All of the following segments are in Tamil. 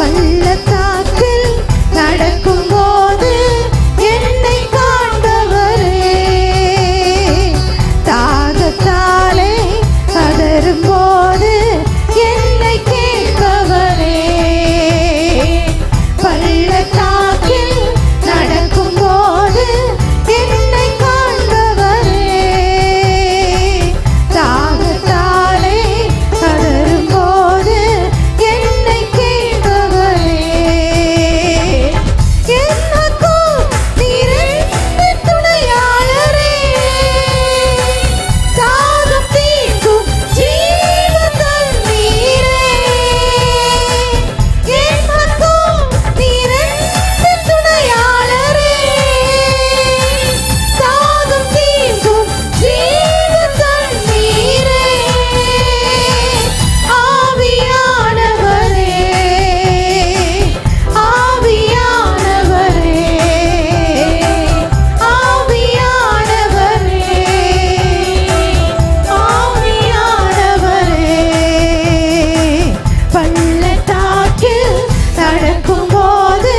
பள்ளத்தாக்கில் நடக்கும் போது என்னை காண்பவரே, தாகத்தாலே கதறும் போது என்னை கேட்பவரே, பள்ளத்தாக்கில் நடக்கும் போது என்னை காண்பவரே, தாகத்தாலே கதறும் போது என்னை கேட்பவரே, எனக்கும் நீரென்று துணையாளரே, தாகம் தீர்க்கும் ஜீவ தண்ணீரே, எனக்கும் நீரென்று துணையாளரே, தாகம் தீர்க்கும் ஜீவ தண்ணீரே, ஆவியானவரே, ஆவியானவரே, ஆவியானவரே, ஆவியானவரே, பள்ளத்தாக்கில் நடக்கும் போது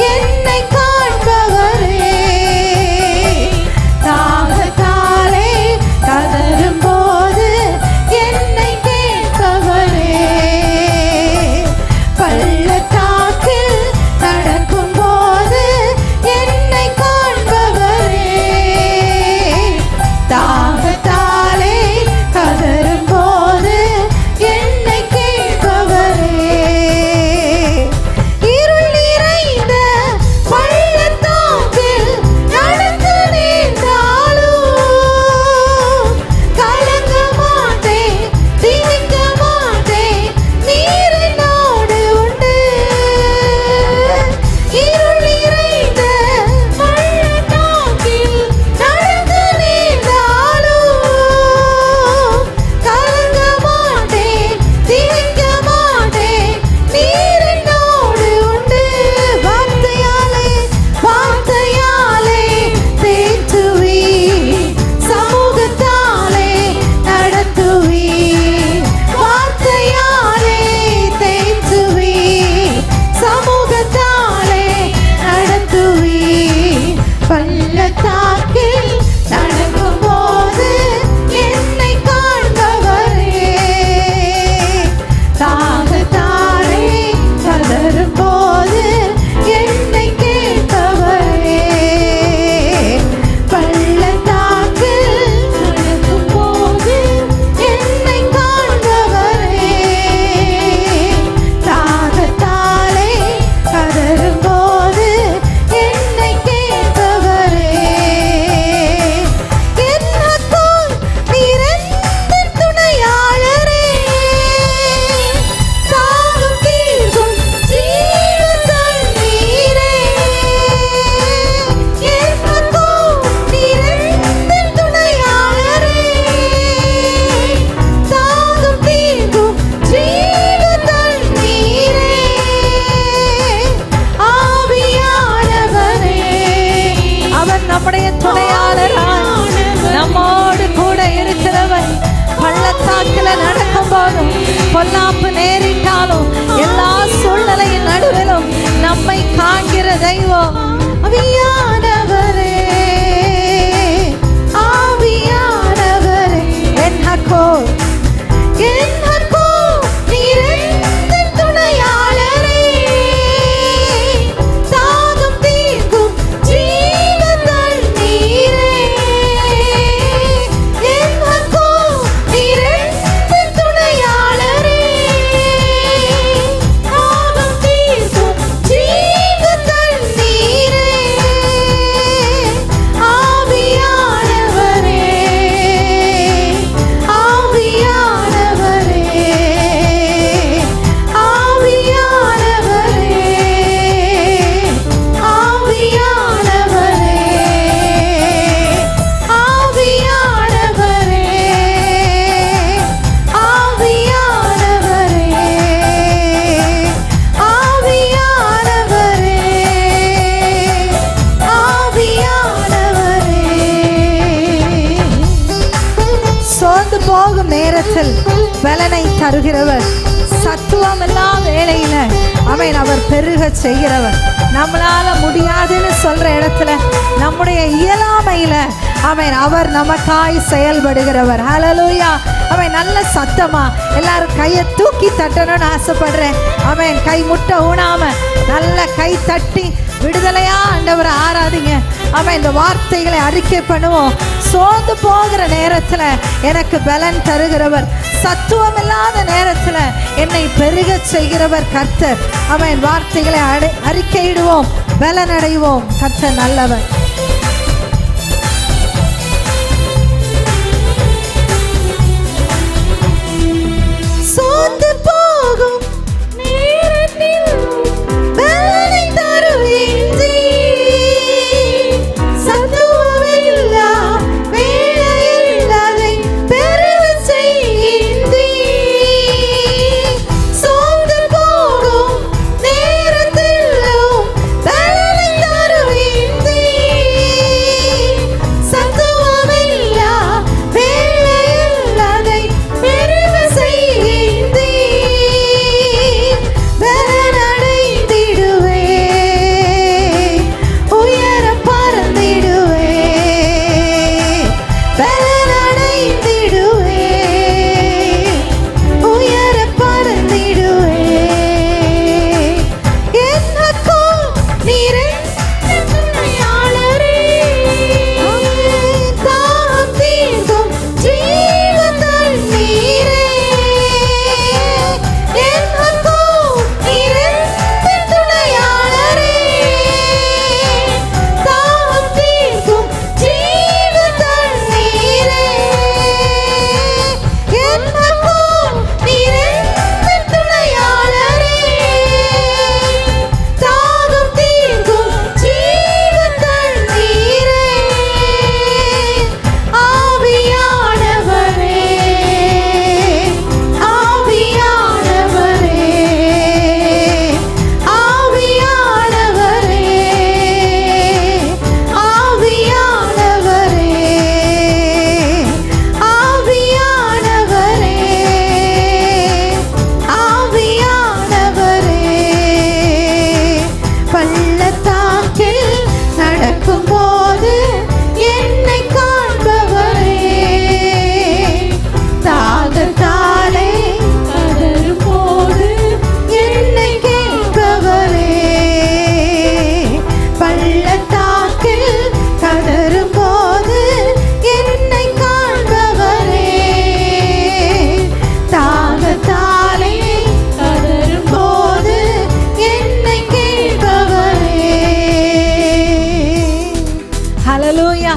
என்னை காண்பவரே, தாகத்தாலே கதறும் போது என்னை கேட்பவரே, பள்ளத்தாக்கில் நடக்கும் போது என்னை காண்பவரே, தாகத்தாலே கதறும் போது என்னை கேட்பவரே, இருள் நிறைந்த பள்ளத்தாக்கில் நடந்து நேர்ந்தாலும் கலங்க மாட்டேன், திணிக்க மாட்டேன், நீர் என்னோடு உண்டு, இருள் நிறைந்த பள்ளத்தாக்கில் நடந்து நேர்ந்தாலும் கலங்க மாட்டேன், திணிக்க மாட்டேன், நீர் என்னோடு உண்டு, வார்த்தையாலே வார்த்தையாலே தேற்றுவி, சமூகத்தாலே நடத்துவி, வார்த்தையாலே தேற்றுவி, சமூகத்தாலே நடத்துவி, பள்ளத்தாக்கில் நடக்கும் போது என்னை காண்பவரே, தாகத்தாலே கதறும் போது என்னை கேட்பவரே, பள்ளத்தாக்கில் நடக்கும் போது என்னை காண்பவரே, தாகத்தாலே கதறும் போது என்னை கேட்பவரே, எனக்கும் நீரென்று துணையாளரே, தாகம் தீர்க்கும் ஜீவ தண்ணீரே, எனக்கும் நீரென்று துணையாளரே, தாகம் தீர்க்கும் ஜீவ தண்ணீரே, ஆவியானவரே, அவர் நம்முடைய துணையாளராய் நம்மோடு கூட இருக்கிறவர். பள்ளத்தாக்கில நடக்கும் போதும் பொல்லாப்பு நேரிட்டாலும் எல்லா சூழ்நிலையின் நடுவிலும் நம்மை காண்கிற தெய்வம். ஆவியானவரே, ஆவியானவரே, எனக்கும் நீரென்று துணையாளரே, தாகம் தீர்க்கும் ஜீவ தண்ணீரே, எனக்கும் நீரென்று துணையாளரே, தாகம் தீர்க்கும் ஜீவ தண்ணீரே, ஆவியானவரே, ஆவியானவரே, நேரத்தில் பலனை தருகிறவர். சத்துவம் எல்லா வேளையில ஆமென். அவர் பெருக செய்கிறவர். நம்மளால முடியாதுன்னு சொல்ற இடத்துல நம்முடைய இயலாமையில ஆமென் அவர் நமக்காய் செயல்படுகிறவர். ஹல்லேலூயா. ஆமென். நல்ல சத்தமா எல்லாரும் கையை தூக்கி தட்டணும்னு ஆசைப்படுறேன். ஆமென். கை முட்டை ஊனாம நல்ல கை தட்டி விடுதலையா ஆண்டவரை ஆராதிங்க. ஆமென். இந்த வார்த்தைகளை அறிக்கை பண்ணுவோம். சோர்ந்து போகிற நேரத்துல எனக்கு பலன் தருகிறவர், சத்துவம் இல்லாத நேரத்துல என்னை பெருக செய்கிறவர் கர்த்தர். ஆமென். வார்த்தைகளை அறிக்கையிடுவோம், பலன் அடைவோம். கர்த்தர் நல்லவர். சோர்ந்து போகும் நேரத்தில் பலனை தருகின்றீர். சத்துவமில்லா வேளையில் அதை பெருகச் செய்கின்றீர். சோர்ந்து போகும் நேரத்திலும் பலனை தருகின்றீர். சத்துவமில்லா வேளையில் அதை பெருகச் செய்கின்றீர். பலனடைந்திடுவேன், உயர பறந்திடுவேன். பலனடைந்திடுவேன், உயர பறந்திடுவேன். எனக்கும் நீரே துணையாளரே. தாகம் தீர்க்கும் ஜீவ தண்ணீரே. எனக்கும் நீரே துணையாளரே. தாகம் தீர்க்கும் ஜீவ தண்ணீரே. எனக்கும் நீரே துணையாளரே. தாகம் தீர்க்கும் ஜீவ தண்ணீரே. ஆவியானவரே, ஆவியானவரே, ஆவியானவரே, ஆவியானவரே, ஆவியானவரே, ஆவியானவரே. பள்ளத்தாக்கில் நடக்கும்போது என்னை காண்பவரே. தாகத்தாலே கதறும்போது என்னை கேட்பவரே. பள்ளத்தாக்கில் கதறும்போது என்னை காண்பவரே. தாகத்தாலே கதறும்போது என்னை கேட்பவரே. ஹல்லேலூயா.